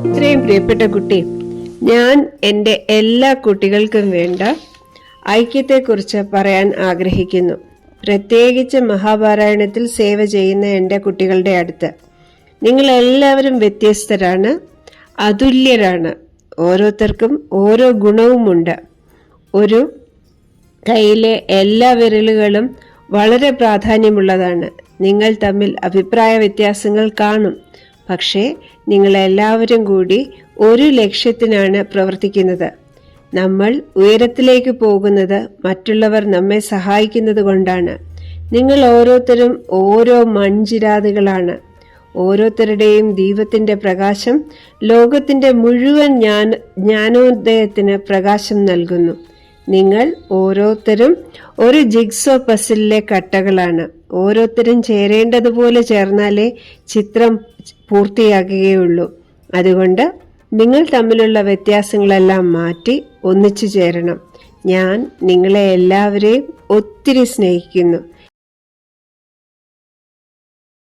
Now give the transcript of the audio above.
ഇത്രയും പ്രിയപ്പെട്ട കുട്ടി, ഞാൻ എൻ്റെ എല്ലാ കുട്ടികൾക്കും വേണ്ട ഐക്യത്തെക്കുറിച്ച് പറയാൻ ആഗ്രഹിക്കുന്നു. പ്രത്യേകിച്ച് മഹാപാരായണത്തിൽ സേവ ചെയ്യുന്ന എൻ്റെ കുട്ടികളുടെ അടുത്ത്. നിങ്ങളെല്ലാവരും വ്യത്യസ്തരാണ്, അതുല്യരാണ്. ഓരോരുത്തർക്കും ഓരോ ഗുണവുമുണ്ട്. ഒരു കൈയിലെ എല്ലാ വിരലുകളും വളരെ പ്രാധാന്യമുള്ളതാണ്. നിങ്ങൾ തമ്മിൽ അഭിപ്രായ വ്യത്യാസങ്ങൾ കാണും. പക്ഷേ നിങ്ങളെല്ലാവരും കൂടി ഒരു ലക്ഷ്യത്തിനാണ് പ്രവർത്തിക്കുന്നത്. നമ്മൾ ഉയരത്തിലേക്ക് പോകുന്നത് മറ്റുള്ളവർ നമ്മെ സഹായിക്കുന്നത് കൊണ്ടാണ്. നിങ്ങൾ ഓരോരുത്തരും ഓരോ മൺചിരാതുകളാണ്. ഓരോരുത്തരുടെയും ദീപത്തിന്റെ പ്രകാശം ലോകത്തിന്റെ മുഴുവൻ ജ്ഞാനോദയത്തിന് പ്രകാശം നൽകുന്നു. നിങ്ങൾ ഓരോരുത്തരും ഒരു ജിഗ്സോ പസിലിലെ കട്ടകളാണ്. ഓരോരുത്തരും ചേരേണ്ടതുപോലെ ചേർന്നാലേ ചിത്രം പൂർത്തിയാകുകയുള്ളൂ. അതുകൊണ്ട് നിങ്ങൾ തമ്മിലുള്ള വ്യത്യാസങ്ങളെല്ലാം മാറ്റി ഒന്നിച്ചു ചേരണം. ഞാൻ നിങ്ങളെ എല്ലാവരെയും ഒത്തിരി സ്നേഹിക്കുന്നു.